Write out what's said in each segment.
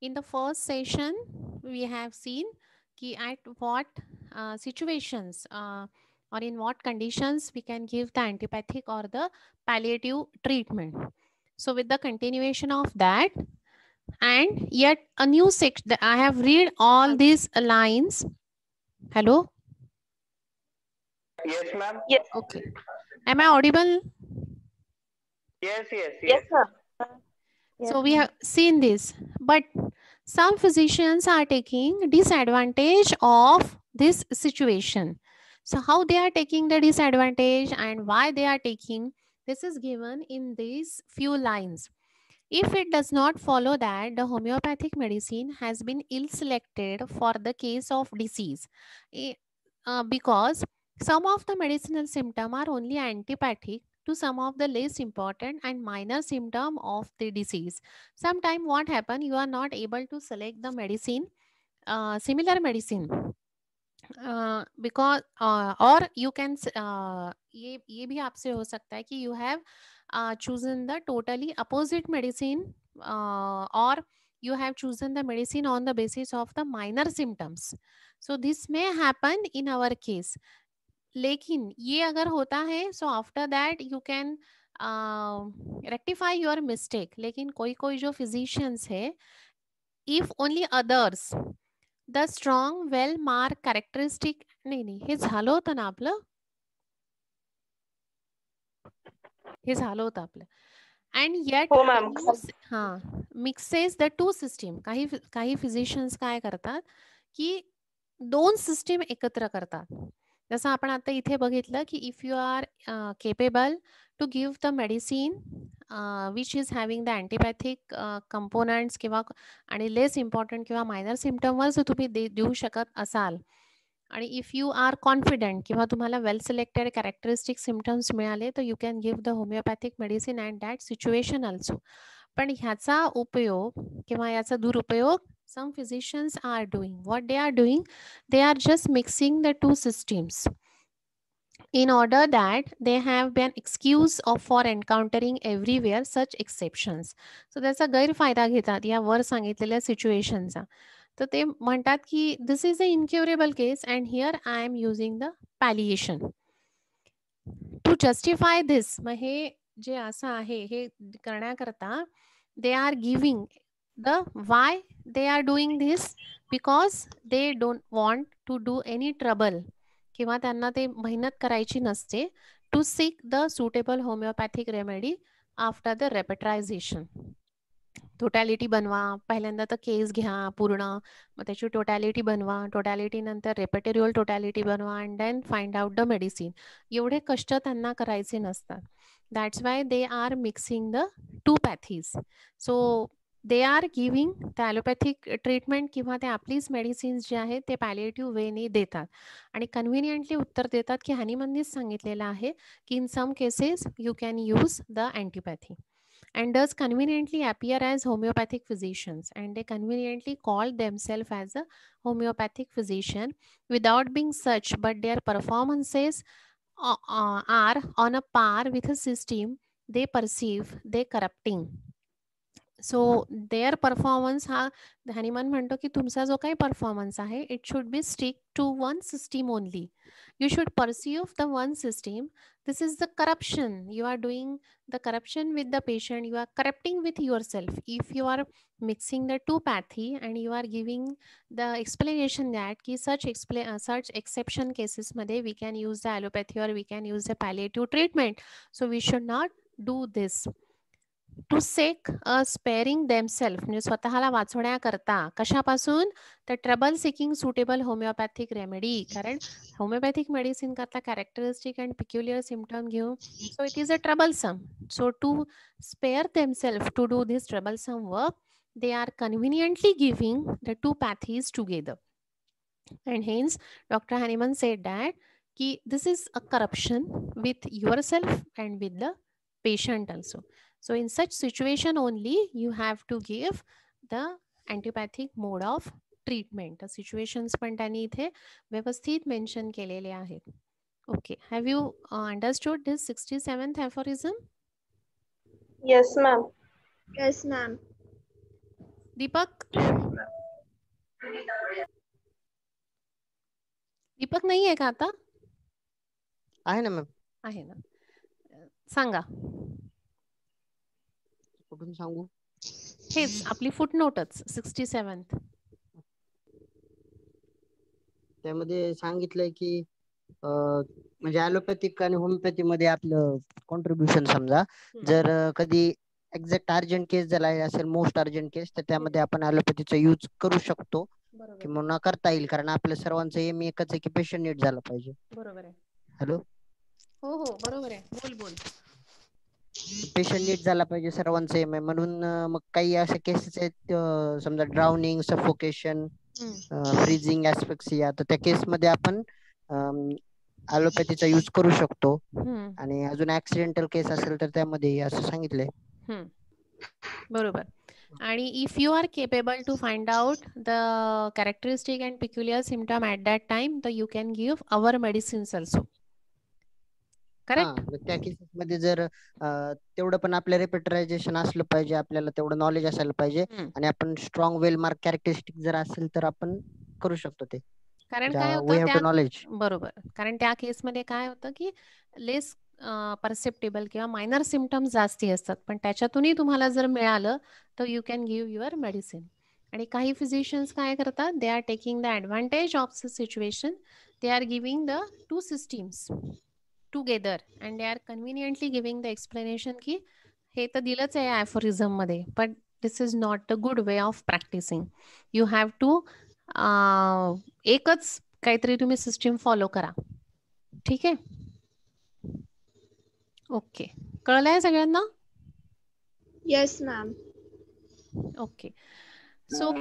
In the first session, we have seen ki at what situations or in what conditions we can give the antipathic or the palliative treatment. So with the continuation of that, and yet a new section, I have read all these lines. Hello? Yes, ma'am. Yes. Okay. Am I audible? Yes, yes, Yes, yes. sir. Yes, So we ma'am. have seen this, but some physicians are taking disadvantage of this situation. So how they are taking the disadvantage and why they are taking, this is given in these few lines. If it does not follow that the homeopathic medicine has been ill selected for the case of disease, eh, because some of the medicinal symptoms are only antipathic to some of the less important and minor symptom of the disease. Sometime what happen, you are not able to select the medicine, similar medicine, because or you can ये भी आपसे हो सकता है कि you have chosen the totally opposite medicine, or you have chosen the medicine on the basis of the minor symptoms. So this may happen in our case. लेकिन ये अगर होता है, so after that you can rectify your mistake. लेकिन कोई कोई जो physicians है, if only others the strong well mark characteristic, नाही नाही हे झालं होतं ना आपलं, हे झालं होतं आपलं. अँड येट हो मॅम. हां मिक्सेस द टू सिस्टीम. काही काही फिजिशियन्स काय करतात की दोन सिस्टीम एकत्र करतात. जसं आपण आता इथे बघितलं की if you are capable to give the medicine which is having the antipathic components किंवा आणि लेस इम्पॉर्टंट किंवा मायनर सिम्पटमवर जर तुम्ही देऊ शकत असाल, आणि इफ यू आर कॉन्फिडंट किंवा तुम्हाला वेल सिलेक्टेड कॅरेक्टरिस्टिक सिम्पटम्स मिळाले, तर you can give the homeopathic medicine and that situation also. पण ह्याचा उपयोग किंवा याचा दुरुपयोग some physicians are doing. What they are doing, they are just mixing the two systems in order that they have been excuse of for encountering everywhere such exceptions. So त्याचा गैरफायदा घेतात या वर सांगितलेल्या सिच्युएशनचा. तर ते म्हणतात की this is a incurable case and here I am using the palliation to justify this. मग हे जे असं आहे हे करण्याकरता they are giving the why they are doing this, because they don't want to do any trouble किंवा त्यांना ते मेहनत करायची नसते to seek the suitable homeopathic remedy after the repertorisation. Totality बनवा, पहिल्यांदा तर केस घ्या पूर्ण, मग त्याची टोटॅलिटी बनवा, टोटॅलिटी नंतर रेपेटेरियल टोटॅलिटी बनवा and then find out the medicine. एवढे कष्ट त्यांना करायचे नसतात. That's why they are mixing the two pathies. So they are giving the allopathic treatment किंवा ते आपलीच मेडिसिन्स जे आहेत ते पॅलिएटिव्ह वेने देतात आणि कन्व्हिनियंटली उत्तर देतात की हनीमननीच सांगितलेलं आहे की in some cases you can use the antipathy and does conveniently appear as homeopathic physicians, and they conveniently call themselves as a homeopathic physician without being such, but their performances are on a par with a system they perceive they corrupting. So their performance हा Hahnemann म्हणतो की तुमचा जो काही performance आहे it should be stick to one system only. You should perceive the one system. This is the corruption. You are doing the corruption with the patient. You are corrupting with your self if you are mixing the two pathy and you are giving the explanation that की such exception केसेसमध्ये we can use the allopathy और we can use the palliative treatment. So we should not do this. To seek a sparing themself म्हणजे स्वतःला वाचवण्याकरता कशापासून तर trouble seeking suitable homeopathic remedy कारण homeopathic medicine करता characteristic and peculiar symptom घेऊन so it is a troublesome so to spare themself to do this troublesome work they are conveniently giving the two pathies together and hence Dr. Hahnemann said that this is a corruption with yourself and with the patient also. So in such situation only you have to give the antipathic mode of treatment. The situations पण त्यांनी इथे व्यवस्थित mention केलेले आहेत. Okay, have you understood this 67th aphorism? Yes, ma'am. Yes, ma'am. Deepak Deepak नाही आहे का आता? आहे ना मॅम. आहे ना. सांगा. कुठून सांगू? हेच आपली फुटनोटच 67th. त्यामध्ये सांगितलंय की म्हणजे ॲलोपॅथिक आणि होमिओपॅथी मध्ये आपलं कॉन्ट्रीब्युशन समजा जर कधी एक्झॅक्ट अर्जंट केस झाला असेल मोस्ट अर्जंट केस तर त्यामध्ये आपण ॲलोपॅथीचा यूज करू शकतो किंवा न करता येईल कारण आपल्या सर्वांचं एम एकच आहे की पेशंट नीट झालं पाहिजे. बरोबर आहे. हॅलो. हो हो बरोबर आहे. बोल बोल. पेशंट नीट झाला पाहिजे सर्वांचं एम आहे म्हणून मग काही अशा केसेस आहेत समजा ड्राउनिंग सफोकेशन फ्रीजिंग ऍस्फिक्सिया तर त्या केस मध्ये आपण ॲलोपॅथीचा यूज करू शकतो आणि अजून ऍक्सिडेंटल केस असेल तर त्यामध्ये असं सांगितलंय. बरोबर. आणि if you are capable to find out the characteristic and peculiar symptom at that time तर you can give our medicines also. Correct. त्या केसेस मध्ये जर तेवढं पण आपलं रेपेटरायझेशन असलं पाहिजे आपल्याला तेवढं नॉलेज असायला पाहिजे आणि आपण स्ट्रॉंग वेल मार्क कॅरेक्टरिस्टिक जर असेल तर आपण करू शकतो ते. कारण काय होतं त्या बरोबर कारण त्या केसमध्ये काय होतं की लेस परसेप्टेबल किंवा मायनर सिम्पटम्स जास्ती असतात पण त्याच्यातूनही तुम्हाला जर मिळालं तर you can give your medicine. आणि काही फिजिशियन्स काय करतात they are taking the advantage of the situation they are giving the two systems together and they are conveniently giving the explanation की हे तर दिलंच आहे ॲफोरिझम मध्ये but this is not the good way of practising. You have to एकच काहीतरी तुम्ही system follow करा. ठीक आहे. ओके कळलंय सगळ्यांना? Yes ma'am. Okay so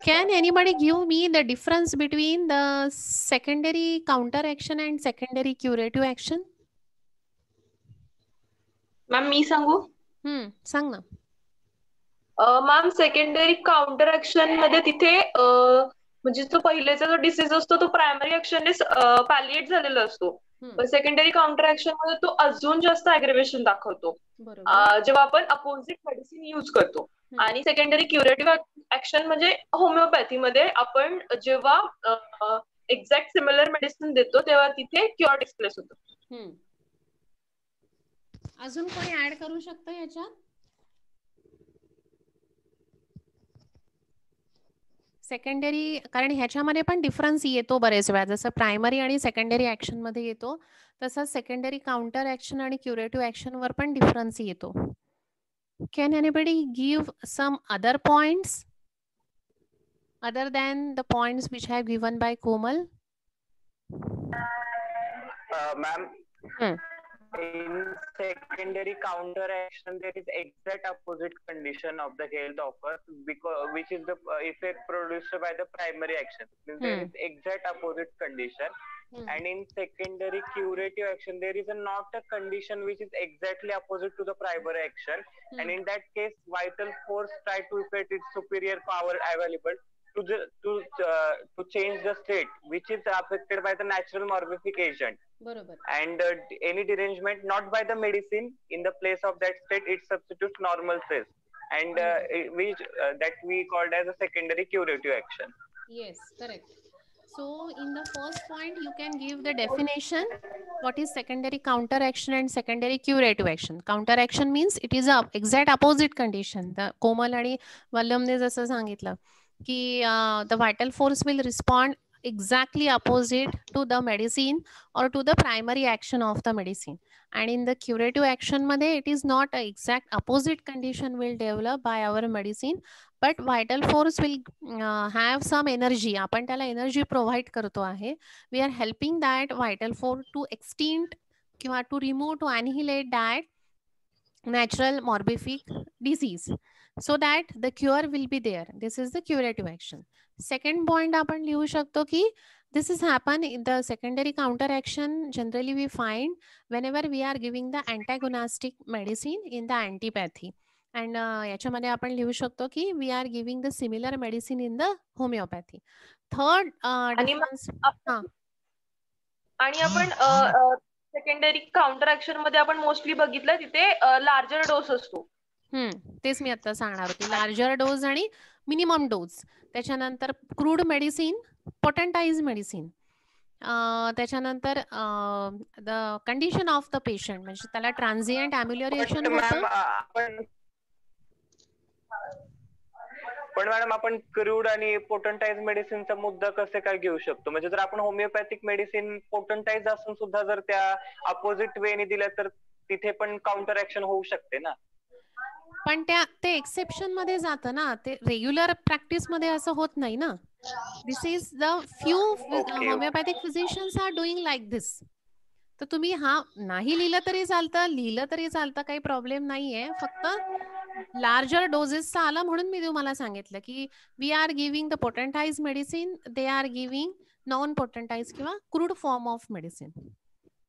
can anybody give me the difference between the secondary counter action and secondary curative action? Ma'am मी सांगू? सांग ना. मॅम सेकंडरी काउंटर ऍक्शन मध्ये तिथे म्हणजे जो पहिलेचा जो डिसीज असतो तो प्रायमरी ऍक्शनने पॅलिएट झालेला असतो. सेकंडरी काउंटर ऍक्शन मध्ये तो अजून जास्त अग्रेवेशन दाखवतो जेव्हा आपण अपोजिट मेडिसिन यूज करतो. आणि सेकंडरी क्युरेटिव्ह ऍक्शन म्हणजे होमिओपॅथी मध्ये आपण जेव्हा एक्झॅक्ट सिमिलर मेडिसिन देतो तेव्हा तिथे क्युअर टेक प्लेस होतो. अजून कोणी ऍड करू शकतं याच्यात? सेकंडरी कारण ह्याच्यामध्ये पण डिफरन्स येतो बरेच वेळा जसं प्रायमरी आणि सेकंडरी ऍक्शन मध्ये येतो तसंच सेकंडरी काउंटर ऍक्शन आणि क्युरेटिव्ह ऍक्शन वर पण डिफरन्स येतो. Can anybody give some other points other than the points which I have given by Komal? Ma'am, in secondary counter action there is exact opposite condition of the health offer because which is the effect produced by the primary action. There is exact opposite condition. And in secondary curative action there is not a condition which is exactly opposite to the primary action. And in that case vital force try to effect its superior power available to change the state which is affected by the natural morphic agent. And any derangement not by the medicine in the place of that state it substitutes normal cells and which that we called as a secondary curative action. Yes, correct. So in the first point you can give the definition what is secondary counter action and secondary curative action. Counter action means it is a exact opposite condition. The Komal आणि वल्लमने जसं सांगितलं की the vital force will respond exactly opposite to the medicine or to the primary action of the medicine. And in the curative action मध्ये it is not a exact opposite condition will develop by our medicine, but vital force will have some energy. आपण त्याला energy provide करतो आहे. We are helping that vital force to extend किंवा to remove, to annihilate that natural morbific disease, so that the cure will be there. This is the curative action. Second point आपण लिहू शकतो की this is happen in the secondary counteraction. Generally we find whenever we are giving the antagonistic medicine in the antipathy. And याच्यामध्ये आपण लिहू शकतो की we are giving the similar medicine in the homeopathy. Third difference. आणि आपण secondary counter action मध्ये आपण mostly बघितलं तिथे लार्जर डोस असतो. तेच मी आता सांगणार होती. लार्जर डोज आणि मिनिमम डोज. त्याच्यानंतर क्रूड मेडिसिन, पोटेंटाइज मेडिसिन. त्याच्यानंतर the condition of the patient, म्हणजे त्याला ट्रान्झिएंट अम्युलरेशन होतं. पण मॅडम आपण क्रूड आणि पोटंटाइज मेडिसिनचा मुद्दा कसे काय घेऊ शकतो? म्हणजे जर आपण होमिओपॅथिक मेडिसिन पोटंटाइज असून सुद्धा जर त्या अपोजिट वेने दिल्या तर तिथे पण काउंटर ऍक्शन होऊ शकते ना. पण ते एक्सेप्शन मध्ये जातं ना, ते रेग्युलर प्रॅक्टिस मध्ये असं होत नाही ना. This is the few homeopathic physicians are doing like this. तर तुम्ही नाही लिहिलं तरी चालतं, लिहिलं तरी चालतं, काही प्रॉब्लेम नाहीये. फक्त लार्जर डोजेसचा आला म्हणून मी तुम्हाला सांगितलं की we are giving the potentize medicine, they are giving non potentize किंवा क्रूड फॉर्म ऑफ मेडिसिन.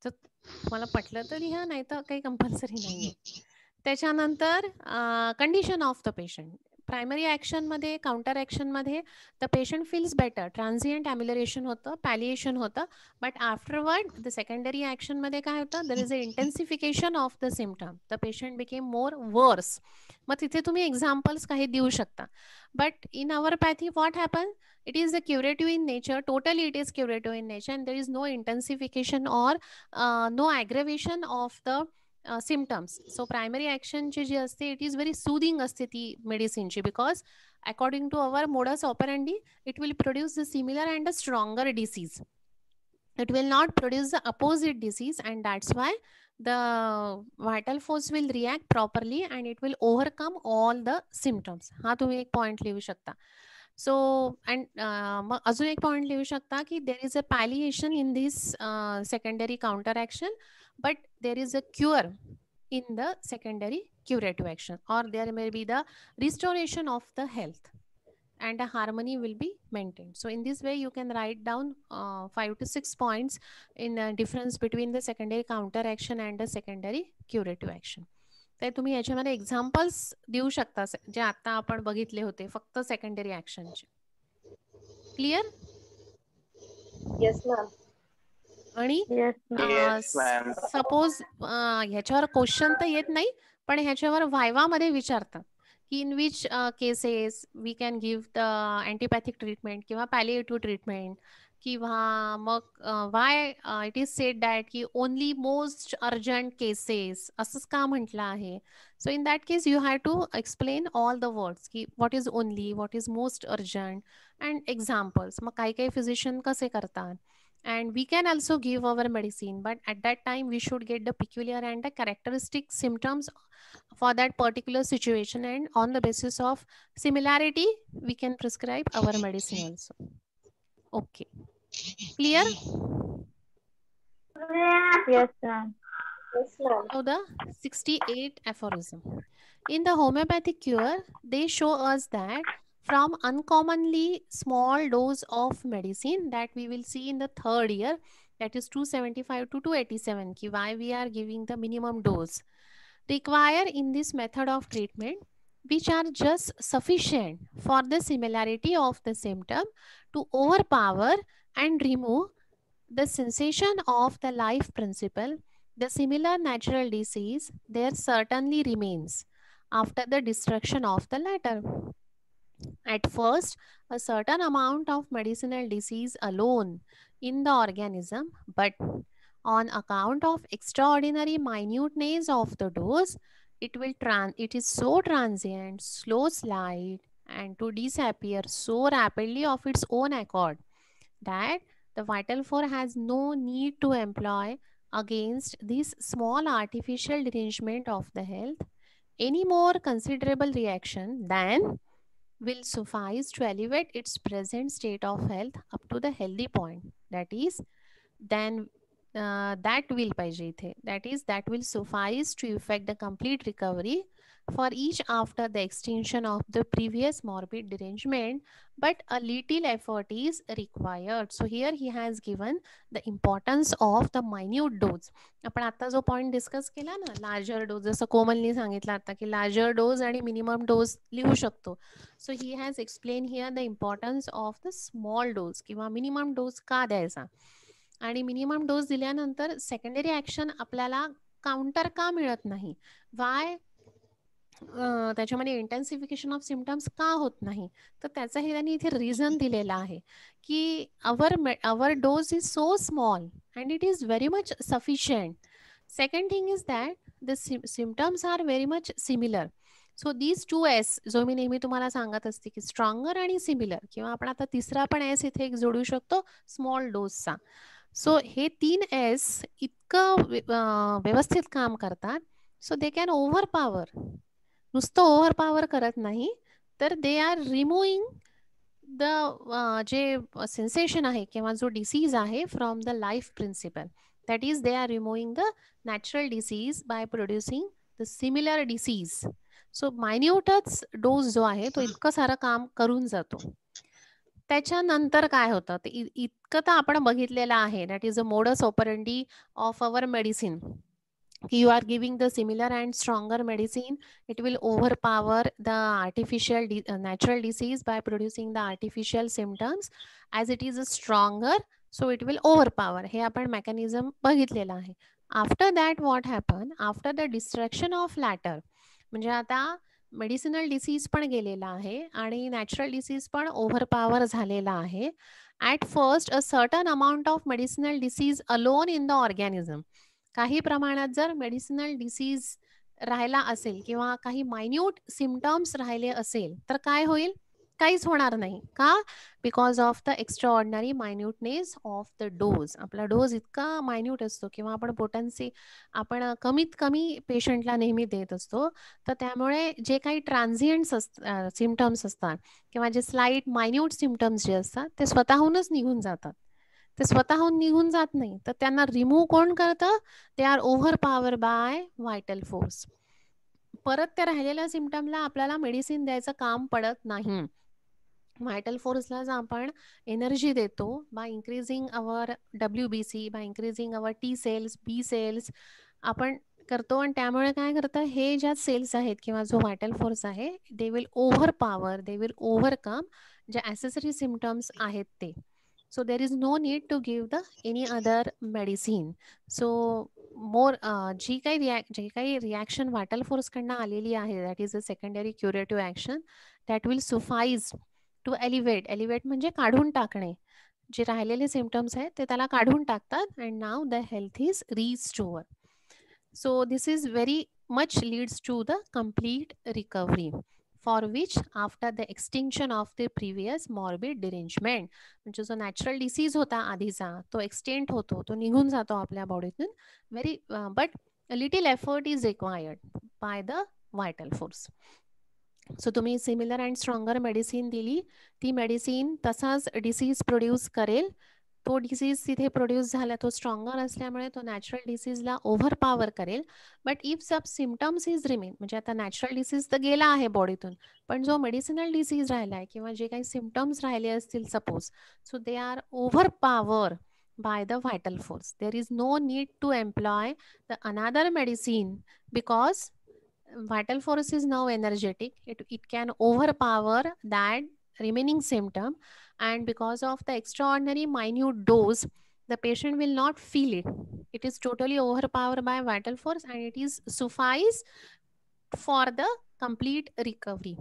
तर तुम्हाला पटलं तर लिहा, नाही तर काही कंपल्सरी नाहीये. त्याच्यानंतर condition of the patient. Primary action मध्ये, काउंटर ऍक्शन मध्ये the patient feels better, transient amelioration होतं, पॅलिएशन होतं. But afterward the secondary action मध्ये काय होतं, there is a intensification of the symptom, the patient became more worse. मग तिथे तुम्ही एक्झाम्पल्स काही देऊ शकता. But in our pathy what happen, it is a curative in nature, totally it is curative in nature, and there is no intensification or no aggravation of the symptoms. So primary action जी असते, it is very soothing असते ती medicine ची, because according to our modus operandi it will produce the similar and a stronger disease. It will not produce the opposite disease, and that's why the vital force will react properly and it will overcome all the symptoms. हा तुम्ही एक point लिहू शकता. So and मग अजून एक point लिहू शकता की there is a palliation in this secondary counteraction, but there is a cure in the secondary curative action, or there may be the restoration of the health and a harmony will be maintained. So in this way you can write down 5 to 6 points in difference between the secondary counteraction and the secondary curative action. तर तुम्ही याच्यामध्ये examples देऊ शकता जे आता आपण बघितले होते फक्त सेकंडरी ऍक्शनचे. क्लिअर? Yes ma'am. आणि सपोज ह्याच्यावर क्वेश्चन तर येत नाही, पण ह्याच्यावर व्हायवा मध्ये विचारतात की in which cases we can give the antipathic treatment किंवा पॅलिएटिव्ह ट्रीटमेंट, किंवा मग why it is said that की ओनली मोस्ट अर्जंट केसेस, असंच का म्हटलं आहे. So in that case you have to explain all the words की what is only, what is most urgent and examples. मग काही काही फिजिशियन कसे करतात. And we can also give our medicine, but at that time we should get the peculiar and the characteristic symptoms for that particular situation, and on the basis of similarity we can prescribe our medicine also. Okay, clear? Yes ma'am. Yes ma'am. Now the 68 aphorism. In the homeopathic cure, they show us that from uncommonly small dose of medicine that we will see in the third year, that is 275 to 287, ki why we are giving the minimum dose require in this method of treatment, which are just sufficient for the similarity of the symptom to overpower and remove the sensation of the life principle. The similar natural disease there certainly remains after the destruction of the latter. At first, a certain amount of medicinal disease alone in the organism, but on account of extraordinary minuteness of the dose, it is so transient, slow slide, and to disappear so rapidly of its own accord, that the vital force has no need to employ against this small artificial derangement of the health any more considerable reaction than will suffice to elevate its present state of health up to the healthy point. That is, then that will पाहिजे इथे. That is, that will suffice to effect the complete recovery for each after the extinction of the previous morbid derangement, but a little effort is required. So here he has given the importance of the minute dose. आपण आता जो point discuss केला ना, larger dose, जसं कोमलनी सांगितलं आता की larger dose आणि मिनिमम डोज लिहू शकतो. So he has explain here the importance of the small dose किंवा मिनिमम डोज का द्यायचा. आणि मिनिमम डोस दिल्यानंतर सेकंडरी ऍक्शन आपल्याला काउंटर का मिळत नाही, वाय त्याच्यामध्ये इंटेन्सिफिकेशन ऑफ सिम्पटम्स का होत नाही, तर त्याचा हे त्यांनी इथे रिझन दिलेला आहे की our dose is so small and it is very much sufficient. Second thing is that the symptoms are very much similar. So these 2 S जो मी नेहमी तुम्हाला सांगत असते की स्ट्रॉंगर आणि सिमिलर, किंवा आपण आता तिसरा पण एस इथे एक जोडू शकतो स्मॉल डोजचा. सो हे 3 एस इतकं व्यवस्थित काम करतात. So they can overpower, नुसतं ओव्हर पॉवर करत नाही, तर दे आर रिमूव्हिंग द जे सेन्सेशन आहे किंवा जो डिसीज आहे from the life principle. That is they are removing the natural disease by producing the similar disease. So मायन्यूटच डोस जो आहे तो इतकं सारं काम करून जातो. त्याच्यानंतर काय होतं ते इतकं तर आपण बघितलेलं आहे. That is a modus operandi of our medicine. You are giving the similar and stronger medicine, it will overpower the artificial natural disease by producing the artificial symptoms. As it is a stronger, so it will overpower. हे आपण mechanism बघितलेलं आहे. After that what happen? After the destruction of latter, म्हणजे आता medicinal disease पण गेलेला आहे आणि नॅचरल डिसीज पण ओव्हरपॉवर झालेला आहे. At first a certain amount of medicinal disease alone in the organism. काही प्रमाणात जर मेडिसिनल डिसीज राहिला असेल किंवा काही मायन्यूट सिम्पटम्स राहिले असेल तर काय होईल? काहीच होणार नाही. का? Because of the extraordinary minuteness of the dose. आपला डोज इतका मायन्यूट असतो किंवा आपण पोटन्सी आपण कमीत कमी पेशंटला नेहमी देत असतो, तर त्यामुळे जे काही ट्रान्झिएंट्स सिम्पटम्स असतात किंवा जे स्लाइट मायन्यूट सिम्पटम्स जे असतात ते स्वतःहूनच निघून जातात. ते स्वतःहून निघून जात नाही, तर त्यांना रिमूव्ह कोण करतं? ते are overpower by vital force. परत त्या राहिलेल्या सिम्पटमला आपल्याला मेडिसिन द्यायचं काम पडत नाही. व्हायटल फोर्सलाच आपण एनर्जी देतो by increasing our WBC, by increasing our T cells, B cells आपण करतो. आणि त्यामुळे काय करतं, हे ज्या सेल्स आहेत किंवा जो व्हायटल फोर्स आहे they will over power, they will overcome जे ॲसेसरी सिम्पटम्स आहेत ते. So there is no need to give the any other medicine. So more जी काही रिॲक्शन व्हायटल फोर्स कडनं आलेली आहे, that is a secondary curative action that will suffice to elevate म्हणजे काढून टाकणे. जे राहिलेले सिम्पटम्स आहेत ते त्याला काढून टाकतात and now the health is restore. So this is very much leads to the complete recovery, for which after the extinction of the previous morbid derangement, म्हणजे जो नॅचरल डिसीज होता आधीचा तो एक्सटेंट होतो, तो निघून जातो आपल्या बॉडीतून. Very but little effort is required by the vital force. So तुम्ही सिमिलर अँड स्ट्रॉंगर मेडिसिन दिली, ती मेडिसिन तसाच डिसीज प्रोड्यूस करेल. तो डिसीज तिथे प्रोड्यूस झाला, तो स्ट्रॉंगर असल्यामुळे तो नॅचरल डिसीजला ओव्हर पॉवर करेल. But if sub symptoms is remain, म्हणजे आता नॅचरल डिसीज तर गेला आहे बॉडीतून, पण जो मेडिसिनल डिसीज राहिला आहे किंवा जे काही सिम्पटम्स राहिले असतील suppose, so they R over power by the vital force. There is no need to employ the another medicine because vital force is now energetic. It can overpower that remaining symptom, and because of the extraordinary minute dose the patient will not feel it. It is totally overpowered by vital force and it is suffice for the complete recovery.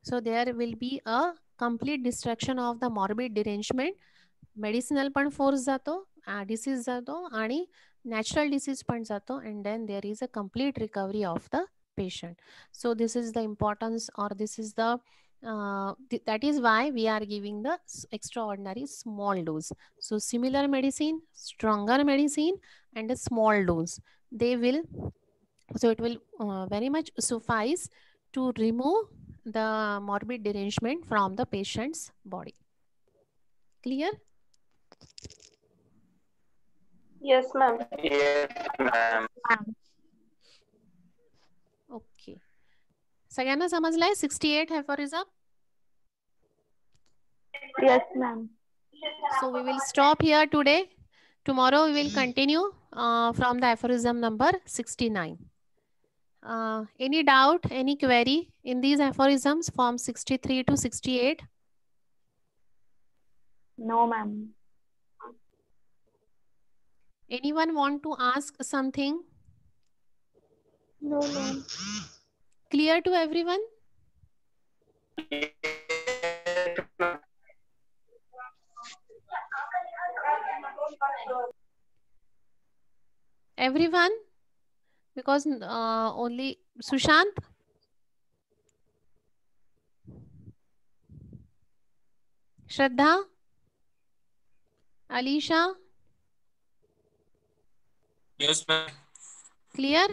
So there will be a complete destruction of the morbid derangement. Medicinal पण force जातो, disease जातो आणि natural disease पण जातो, and then there is a complete recovery of the patient. So this is the importance, or this is the That is why we are giving the extraordinary small dose. So similar medicine, stronger medicine, and a small dose. They will, so it will very much suffice to remove the morbid derangement from the patient's body. Clear? Yes, ma'am. Yes, ma'am. Okay. सगळ्यांना समजलंय 68 aphorism? Yes, ma'am. So we will stop here today. Tomorrow we will continue from the aphorism number 69. Any doubt, any query in these aphorisms from 63 to 68? No, ma'am. Anyone want to ask something? No, ma'am. Clear to everyone? Yes, ma'am. Everyone? Because only Sushant? Shraddha? Alisha? Yes, ma'am. Clear?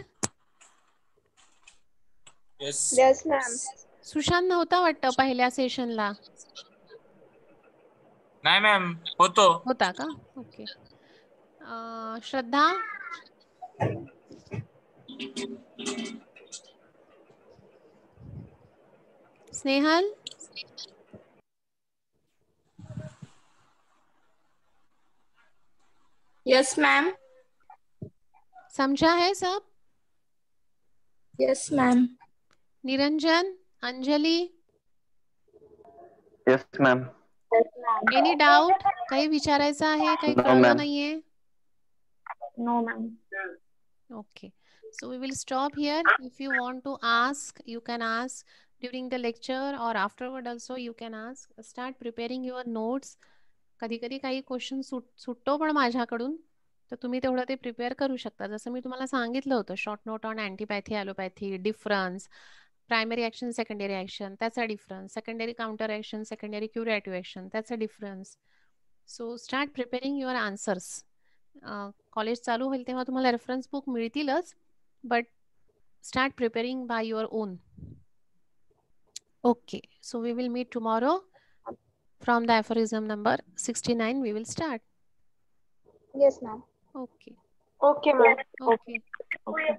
Yes. Yes, ma'am. Sushant नव्हता वाटतं पहिल्या सेशनला. नाही ma'am, होतो. होता का? Okay. श्रद्धा? Snehal? Yes, ma'am. समझा है सब? Yes, ma'am. Niranjan? Anjali? Yes, ma'am. Yes, ma'am. Any doubt? काही विचारायचं आहे? काही No, कळलं ma'am. नाहीये? No, ma'am. Okay. So we will stop here. If you want to ask, you can ask during the lecture or afterward also you can ask. Start preparing your notes. कधी कधी काही question सुटतो पण माझ्याकडून, तर तुम्ही तेवढं ते प्रिपेअर करू शकता. जसं मी तुम्हाला सांगितलं होतं short note on antipathy allopathy, difference, primary action secondary action त्याचा difference, secondary counter action, secondary curative action त्याचा difference. So start preparing your answers. College चालू होईल तेव्हा तुम्हाला रेफरन्स बुक मिळतीलच, but start preparing by your own. Okay, so we will meet tomorrow. From the aphorism number 69, we will start. Yes, ma'am. Okay. Okay, ma'am. Okay. Okay.